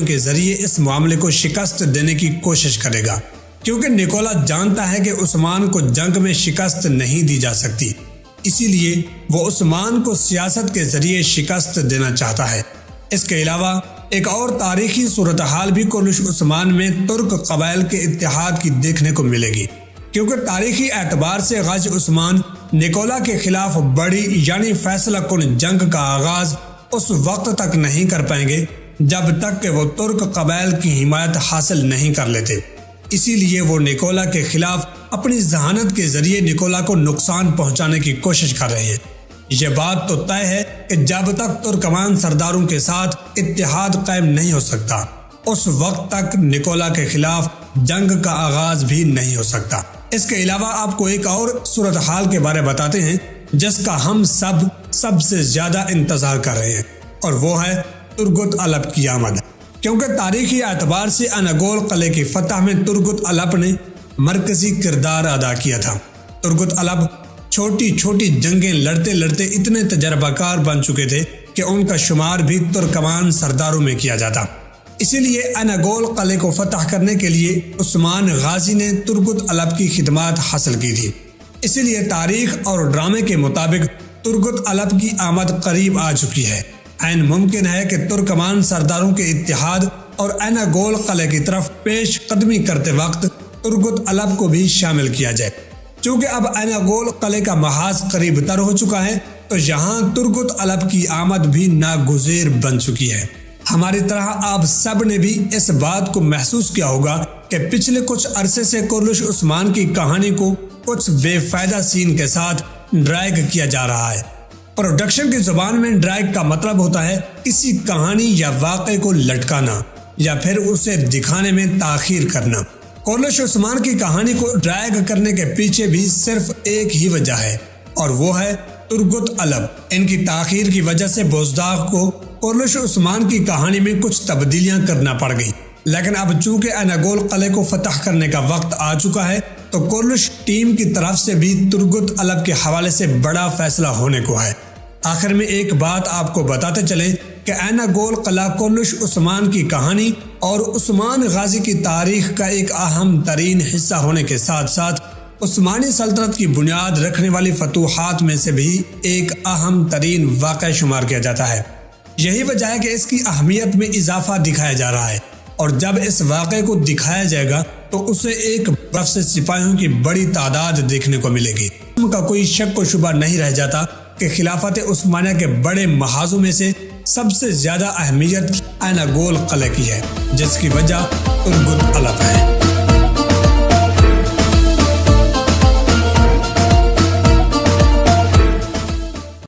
کے ذریعے اس معاملے کو شکست دینے کی کوشش کرے گا، کیونکہ نکولا جانتا ہے کہ عثمان کو جنگ میں شکست نہیں دی جا سکتی، اسی لیے وہ عثمان کو سیاست کے ذریعے شکست دینا چاہتا ہے۔ اس کے علاوہ ایک اور تاریخی صورتحال بھی کورلش عثمان میں ترک قبائل کے اتحاد کی دیکھنے کو ملے گی، کیونکہ تاریخی اعتبار سے غازی عثمان نکولا کے خلاف بڑی یعنی فیصلہ کن جنگ کا آغاز اس وقت تک نہیں کر پائیں گے جب تک کہ وہ ترک قبائل کی حمایت حاصل نہیں کر لیتے۔ اسی لیے وہ نکولا کے خلاف اپنی ذہانت کے ذریعے نکولا کو نقصان پہنچانے کی کوشش کر رہے ہیں۔ یہ بات تو طے ہے کہ جب تک ترکمان سرداروں کے ساتھ اتحاد قائم نہیں ہو سکتا، اس وقت تک نکولا کے خلاف جنگ کا آغاز بھی نہیں ہو سکتا۔ اس کے علاوہ آپ کو ایک اور صورتحال کے بارے بتاتے ہیں جس کا ہم سب سے زیادہ انتظار کر رہے ہیں، اور وہ ہے ترگت الپ کی آمد۔ کیونکہ تاریخی اعتبار سے انگول قلعے کی فتح میں ترگت الپ نے مرکزی کردار ادا کیا تھا۔ ترگت الپ چھوٹی چھوٹی جنگیں لڑتے لڑتے اتنے تجربہ کار بن چکے تھے کہ ان کا شمار بھی ترکمان سرداروں میں کیا جاتا۔ اسی لیے انگول قلعے کو فتح کرنے کے لیے عثمان غازی نے ترگت الپ کی خدمات حاصل کی تھی۔ اسی لیے تاریخ اور ڈرامے کے مطابق ترگت الپ کی آمد قریب آ چکی ہے۔ عین ممکن ہے کہ ترکمان سرداروں کے اتحاد اور انگول قلعے کی طرف پیش قدمی کرتے وقت ترگت الپ کو بھی شامل کیا جائے۔ چونکہ اب انگول قلعے کا محاذ قریب تر ہو چکا ہے تو یہاں ترگت الپ کی آمد بھی ناگزیر بن چکی ہے۔ ہماری طرح آپ سب نے بھی اس بات کو محسوس کیا ہوگا کہ پچھلے کچھ عرصے سے کورلش عثمان کی کہانی کو کچھ بے فائدہ سین کے ساتھ ڈرائگ کیا جا رہا ہے۔ پروڈکشن کی زبان میں ڈرائگ کا مطلب ہوتا ہے کسی کہانی یا واقعے کو لٹکانا یا پھر اسے دکھانے میں تاخیر کرنا۔ کورلش عثمان کی کہانی کو ڈرائگ کرنے کے پیچھے بھی صرف ایک ہی وجہ ہے، اور وہ ہے ترگت الپ۔ ان کی تاخیر کی وجہ سے بزداغ کو کورلش عثمان کی کہانی میں کچھ تبدیلیاں کرنا پڑ گئی، لیکن اب چونکہ انگول قلعے کو فتح کرنے کا وقت آ چکا ہے تو کورلش ٹیم کی طرف سے بھی ترگت الپ کے حوالے سے بڑا فیصلہ ہونے کو ہے۔ آخر میں ایک بات آپ کو بتاتے چلیں کہ انگول قلعہ کورلش عثمان کی کہانی اور عثمان غازی کی تاریخ کا ایک اہم ترین حصہ ہونے کے ساتھ ساتھ عثمانی سلطنت کی بنیاد رکھنے والی فتوحات میں سے بھی ایک اہم ترین واقعہ شمار کیا جاتا ہے۔ یہی وجہ ہے کہ اس کی اہمیت میں اضافہ دکھایا جا رہا ہے، اور جب اس واقعے کو دکھایا جائے گا تو اسے ایک برف سے سپاہیوں کی بڑی تعداد دیکھنے کو ملے گی۔ ان کا کوئی شک و شبہ نہیں رہ جاتا کہ خلافت عثمانیہ کے بڑے محاذوں میں سے سب سے زیادہ اہمیت انگول قلعے کی ہے، جس کی وجہ ترگت الپ ہے۔